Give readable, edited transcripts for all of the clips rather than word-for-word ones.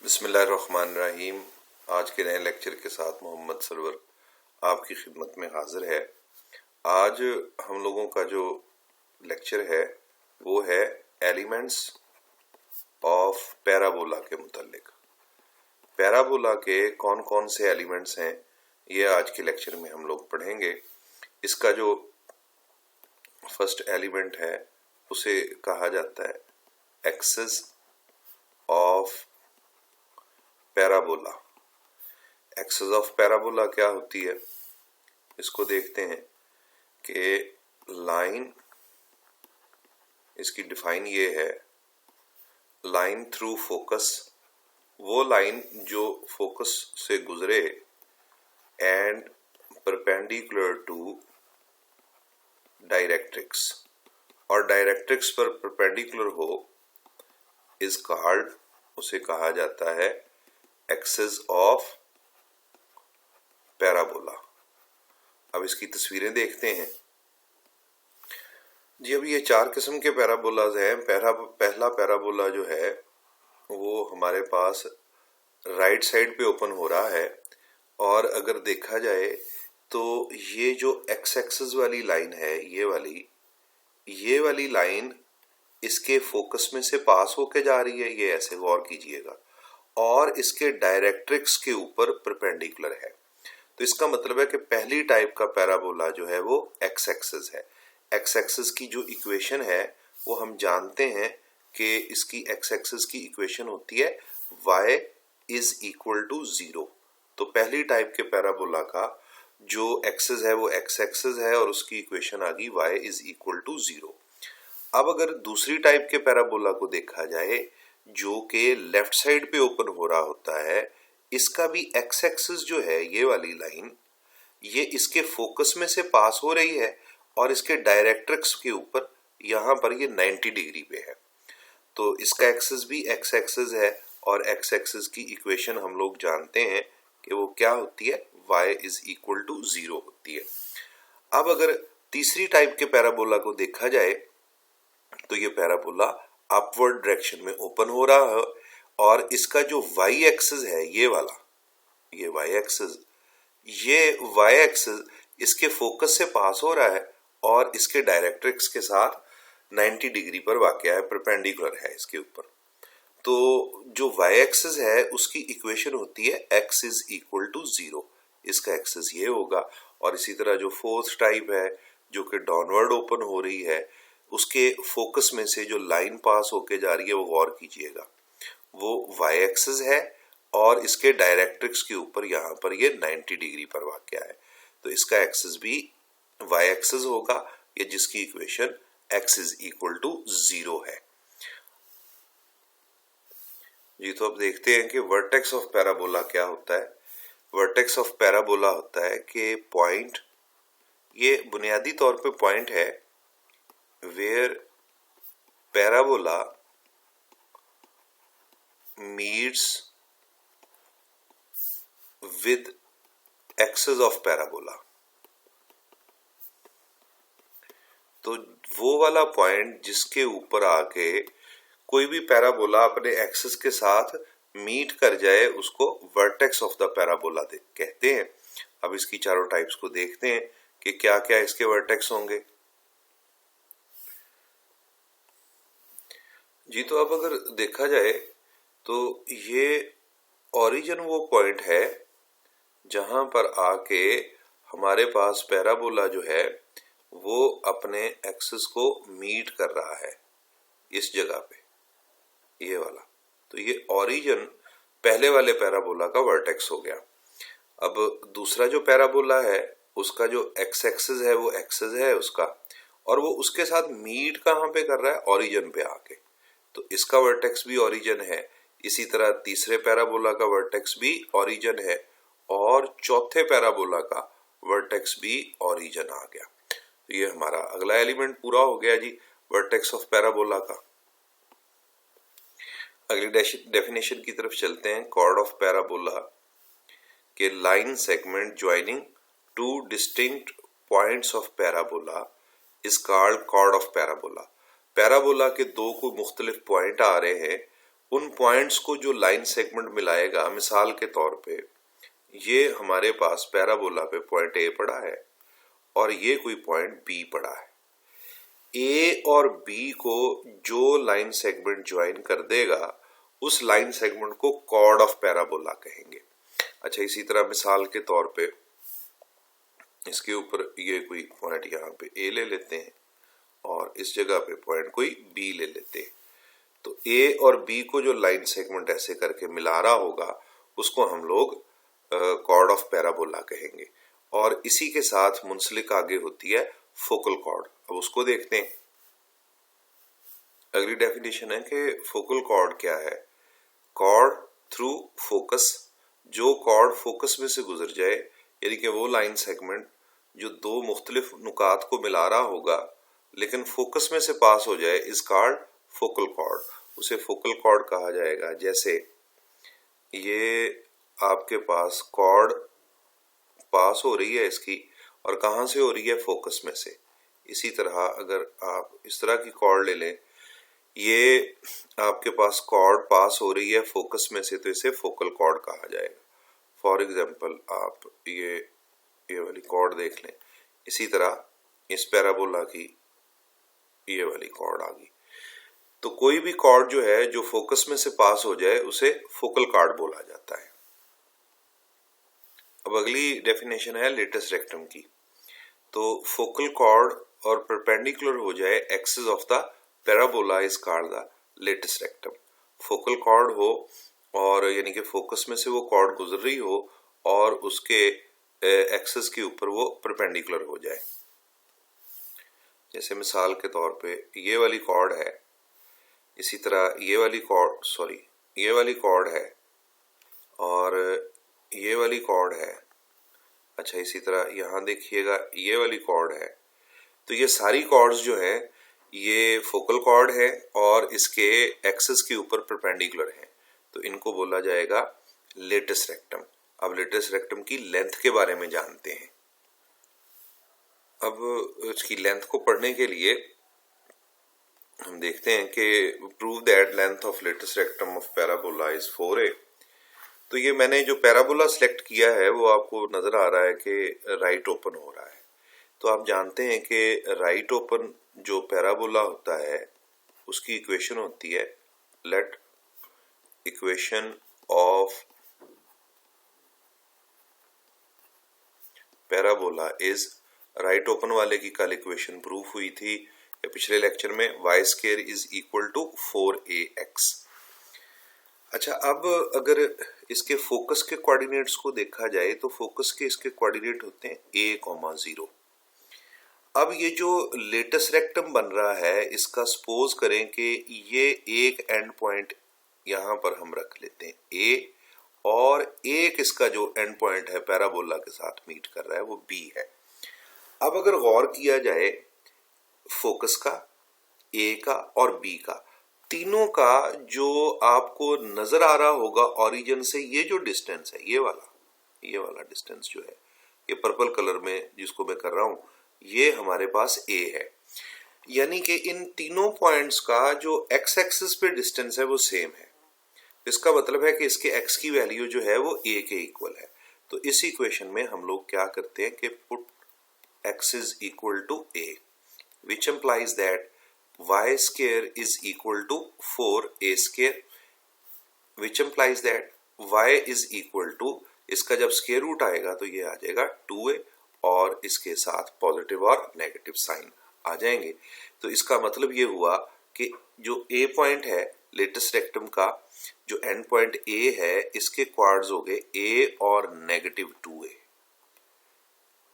बिस्मिल्लाहिर्रहमानिर्रहीम। आज के नए लेक्चर के साथ मोहम्मद सरवर आपकी खिदमत में हाजिर है। आज हम लोगों का जो लेक्चर है वो है एलिमेंट्स ऑफ पैराबोला के मुतालिक। पैराबोला के कौन कौन से एलिमेंट्स हैं ये आज के लेक्चर में हम लोग पढ़ेंगे। इसका जो फर्स्ट एलिमेंट है उसे कहा जाता है axis of parabola. Axis of parabola क्या होती है इसको देखते हैं कि लाइन, इसकी डिफाइन ये है, लाइन थ्रू फोकस, वो लाइन जो फोकस से गुजरे एंड परपेंडिकुलर टू डायरेक्ट्रिक्स, और डायरेक्ट्रिक्स पर परपेंडिकुलर हो इज कॉल्ड, उसे कहा जाता है एक्सिस ऑफ पैराबोला। अब इसकी तस्वीरें देखते हैं जी। अब ये चार किस्म के पैराबोलाज हैं। पहला पैराबोला जो है वो हमारे पास राइट साइड पे ओपन हो रहा है, और अगर देखा जाए तो ये जो एक्स एक्सिस वाली लाइन है, ये वाली लाइन इसके फोकस में से पास होके जा रही है, ये ऐसे गौर कीजिएगा, और इसके डायरेक्ट्रिक्स के ऊपर परपेंडिकुलर है। तो इसका मतलब है कि पहली टाइप का पैराबोला जो है वो एक्स एक्सिस है। एक्स एक्सिस की जो इक्वेशन है वो हम जानते हैं कि इसकी एक्स एक्सिस की इक्वेशन होती है y इज इक्वल टू 0। तो पहली टाइप के पैराबोला का जो एक्सिस है वो एक्स एक्सिस है और उसकी इक्वेशन आ गई y इज इक्वल टू 0। अब अगर दूसरी टाइप के पैराबोला को देखा जाए जो कि लेफ्ट साइड पे ओपन हो रहा होता है, इसका भी एक्स एक्सिस जो है, ये वाली लाइन, ये इसके फोकस में से पास हो रही है और इसके डायरेक्ट्रिक्स के ऊपर यहाँ पर ये 90 डिग्री पे है। तो इसका एक्सिस भी एक्स एक्सिस है और एक्स एक्सिस की इक्वेशन हम लोग जानते हैं कि वो क्या होती है, y इज इक्वल टू 0 होती है। अब अगर तीसरी टाइप के पैराबोला को देखा जाए तो ये पैराबोला अपवर्ड डायरेक्शन में ओपन हो रहा है और इसका जो y एक्सिस है, ये वाला, ये y एक्सिस इसके फोकस से पास हो रहा है और इसके डायरेक्ट्रिक्स के साथ 90 डिग्री पर वाक़या है, परपेंडिकुलर है इसके ऊपर। तो जो y एक्सिस है उसकी इक्वेशन होती है x इज इक्वल टू 0। इसका एक्सिस ये होगा। और इसी तरह जो फोर्थ टाइप है जो कि डाउनवर्ड ओपन हो रही है, उसके फोकस में से जो लाइन पास होके जा रही है वो गौर कीजिएगा, वो y एक्सिस है और इसके डायरेक्ट्रिक्स के ऊपर यहाँ पर ये 90 डिग्री पर वाक़या है। तो इसका एक्सिस भी y एक्सिस होगा, ये जिसकी equation x is equal to 0 है जी। तो अब देखते हैं कि वर्टेक्स ऑफ पैराबोला क्या होता है। वर्टेक्स ऑफ पैराबोला होता है कि पॉइंट, ये बुनियादी तौर पे पॉइंट है where parabola meets with axis of parabola। तो वो वाला पॉइंट जिसके ऊपर आके कोई भी पैराबोला अपने एक्सिस के साथ मीट कर जाए उसको वर्टेक्स ऑफ द पैराबोला कहते हैं। अब इसकी चारों टाइप्स को देखते हैं कि क्या क्या इसके वर्टेक्स होंगे जी। तो अब अगर देखा जाए तो ये ओरिजिन वो पॉइंट है जहां पर आके हमारे पास पैराबोला जो है वो अपने एक्सिस को मीट कर रहा है इस जगह पे, ये वाला। तो ये ओरिजिन पहले वाले पैराबोला का वर्टेक्स हो गया। अब दूसरा जो पैराबोला है उसका जो एक्स एक्सिस है वो एक्सिस है उसका, और वो उसके साथ मीट कहाँ पे कर रहा है, ओरिजिन पे आके। तो इसका वर्टेक्स भी ओरिजिन है। इसी तरह तीसरे पैराबोला का वर्टेक्स भी ओरिजिन है और चौथे पैराबोला का वर्टेक्स भी ओरिजिन आ गया। तो ये हमारा अगला एलिमेंट पूरा हो गया जी, वर्टेक्स ऑफ पैराबोला का। अगली डेफिनेशन की तरफ चलते हैं। कॉर्ड ऑफ पैराबोला के line segment joining two distinct points of parabola is called chord of parabola. Parabola के दो कोई मुख्तलिफ पॉइंट आ रहे हैं उन पॉइंट्स को जो लाइन सेगमेंट मिलाएगा, मिसाल के तौर पे ये हमारे पास पैराबोला पे पॉइंट ए पड़ा है और ये कोई पॉइंट बी पड़ा है। ए और बी को जो लाइन सेगमेंट ज्वाइन कर देगा उस लाइन सेगमेंट को कॉर्ड ऑफ पैराबोला कहेंगे। अच्छा, इसी तरह मिसाल के तौर पे इसके ऊपर ये कोई पॉइंट यहाँ पे ए ले लेते हैं और इस जगह पे पॉइंट कोई बी ले लेते हैं। तो ए और बी को जो लाइन सेगमेंट ऐसे करके मिला रहा होगा उसको हम लोग कॉर्ड ऑफ पैराबोला कहेंगे। और इसी के साथ मुंसलिक आगे होती है फोकल कॉर्ड। अब उसको देखते हैं। अगली डेफिनेशन है कि फोकल कॉर्ड क्या है। कॉर्ड थ्रू फोकस, जो कॉर्ड फोकस में से गुजर जाए, यानी कि वो लाइन सेगमेंट जो दो मुख्तलिफ नुकात को मिला रहा होगा लेकिन फोकस में से पास हो जाए, इज कॉल्ड फोकल कॉर्ड। उसे फोकल कॉर्ड कहा जाएगा। जैसे ये आपके पास कॉर्ड पास हो रही है इसकी, और कहाँ से हो रही है, फोकस में से। इसी तरह अगर आप इस तरह की कॉर्ड ले लें, ये आपके पास कॉर्ड पास हो रही है फोकस में से, तो इसे फोकल कॉर्ड कहा जाएगा। फॉर एग्जांपल आप ये वाली कॉर्ड देख लें। इसी तरह इस पैराबोला की ये वाली कॉर्ड आ गई। तो कोई भी कॉर्ड जो है जो फोकस में से पास हो जाए उसे फोकल कॉर्ड बोला जाता है। अब अगली डेफिनेशन है लेटस रेक्टम की। तो फोकल कॉर्ड और परपेंडिकुलर हो जाए axis of the parabola is called the latus rectum. Focal chord हो और यानी कि फोकस में से वो कॉर्ड गुजर रही हो और उसके एक्सिस के ऊपर वो परपेंडिकुलर हो जाए। जैसे मिसाल के तौर पे ये वाली कॉर्ड है, इसी तरह ये वाली कॉर्ड है और ये वाली कॉर्ड है। अच्छा, इसी तरह यहाँ देखिएगा ये वाली कॉर्ड है। तो ये सारी कॉर्ड्स जो है ये फोकल कॉर्ड है और इसके एक्सिस के ऊपर परपेंडिकुलर है, तो इनको बोला जाएगा लेटस रेक्टम। अब लेटस रेक्टम की लेंथ के बारे में जानते हैं। अब इसकी लेंथ को पढ़ने के लिए हम देखते हैं कि prove that length of latus rectum of parabola is 4a। तो ये मैंने जो पैराबोला सिलेक्ट किया है वो आपको नजर आ रहा है कि राइट ओपन हो रहा है। तो आप जानते हैं कि राइट ओपन जो पैराबोला होता है उसकी इक्वेशन होती है, let equation of parabola is, right open वाले की कल इक्वेशन प्रूफ हुई थी या पिछले लेक्चर में, y square is equal to 4ax। अच्छा, अब अगर इसके फोकस के कोऑर्डिनेट्स को देखा जाए तो फोकस के इसके कोऑर्डिनेट होते हैं a,0। अब ये जो लेटस रेक्टम बन रहा है इसका सपोज करें कि ये एक एंड पॉइंट यहाँ पर हम रख लेते हैं a, और एक इसका जो एंड पॉइंट है पैराबोला के साथ मीट कर रहा है वो b है। अब अगर गौर किया जाए फोकस का, ए का और बी का, तीनों का जो आपको नजर आ रहा होगा ओरिजिन से, ये जो डिस्टेंस है ये वाला डिस्टेंस जो है, ये पर्पल कलर में जिसको मैं कर रहा हूं, ये हमारे पास ए है। यानी कि इन तीनों पॉइंट्स का जो एक्स एक्सिस पे डिस्टेंस है वो सेम है। इसका मतलब है कि इसके एक्स की वैल्यू जो है वो ए के इक्वल है। तो इस इक्वेशन में हम लोग क्या करते हैं कि put x is equal to a, which implies that y square is equal to 4a square, which implies that y is equal to, इसका जब स्क्वायर रूट आएगा तो ये आ जाएगा 2a और इसके साथ पॉजिटिव और नेगेटिव साइन आ जाएंगे। तो इसका मतलब ये हुआ कि जो a पॉइंट है लेटस रेक्टम का, जो एंड पॉइंट a है, इसके क्वाड्स हो गए a और नेगेटिव 2a।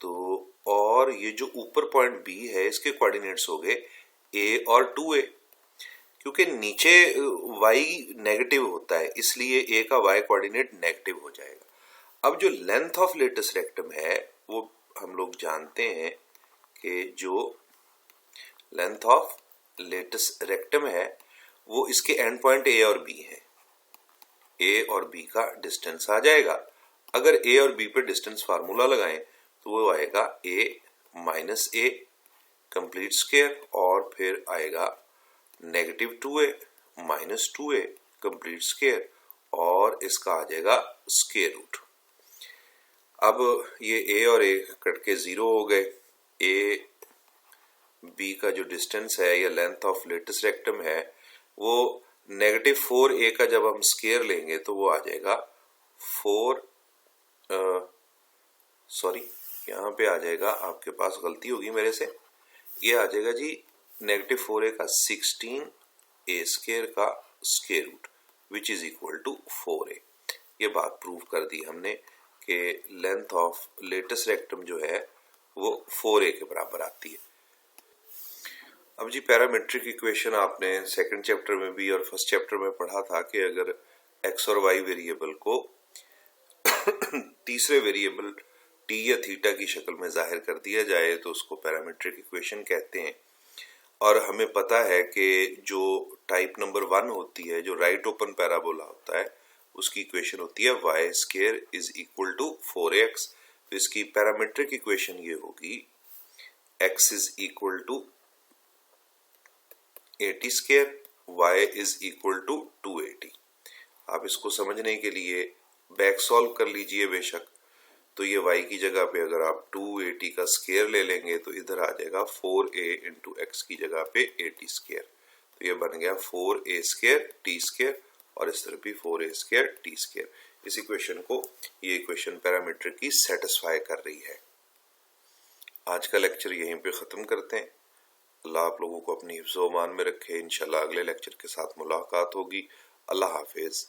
तो और ये जो ऊपर पॉइंट B है इसके कोऑर्डिनेट्स हो गए A और 2A। क्योंकि नीचे Y नेगेटिव होता है इसलिए A का Y कोऑर्डिनेट नेगेटिव हो जाएगा। अब जो लेंथ ऑफ लेटस रेक्टम है वो हम लोग जानते हैं कि जो लेंथ ऑफ लेटस रेक्टम है वो इसके एंड पॉइंट A और B है। A और B का डिस्टेंस आ जाएगा। अगर A और B पे डिस्टेंस फार्मूला लगाएं तो वो आएगा a minus a complete square और फिर आएगा negative 2a minus 2a complete square और इसका आ जाएगा स्क्वायर रूट। अब ये ए और ए कट के 0 हो गए। ए बी का जो डिस्टेंस है या लेंथ ऑफ लेटेस्ट रेक्टम है वो -4a का जब हम स्क्वायर लेंगे तो वो आ जाएगा 4 सॉरी यहाँ पे आ जाएगा, आपके पास गलती होगी मेरे से, ये आ जाएगा जी -4a का 16a स्क्वायर का square root which is equal to 4a। ये बात प्रूव कर दी हमने कि लेंथ ऑफ लेटेस्ट रेक्टम जो है वो 4a के बराबर आती है। अब जी पैरामेट्रिक इक्वेशन आपने सेकंड चैप्टर में भी और फर्स्ट चैप्टर में पढ़ा था कि अगर x और y वेरिएबल को तीसरे वेरिएबल t या थीटा की शक्ल में जाहिर कर दिया जाए तो उसको पैरामेट्रिक इक्वेशन कहते हैं। और हमें पता है कि जो टाइप नंबर 1 होती है, जो राइट ओपन पैराबोला होता है, उसकी इक्वेशन होती है y square is equal to 4x। तो इसकी पैरामेट्रिक इक्वेशन ये होगी x is equal to 80 square, y is equal to 280। आप इसको समझने के लिए बैक सॉल्व कर लीजिए बेशक। तो ये y की जगह पे अगर आप 280 का स्क्वायर ले लेंगे तो इधर आ जाएगा 4a इंटू एक्स की जगह पे 80 स्क्वायर। तो ये बन गया 4a स्क्वायर t स्क्वायर और इस तरफ भी 4a स्क्वायर t स्क्वायर। इस इक्वेशन को ये इक्वेशन पैरामीट्रिक की सेटिस्फाई कर रही है। आज का लेक्चर यहीं पे ख़त्म करते हैं। अल्लाह आप लोगों को अपनी हिफ्ज़-ओ-अमान में रखे। इंशाल्लाह अगले लेक्चर के साथ मुलाकात होगी। अल्लाह हाफिज़।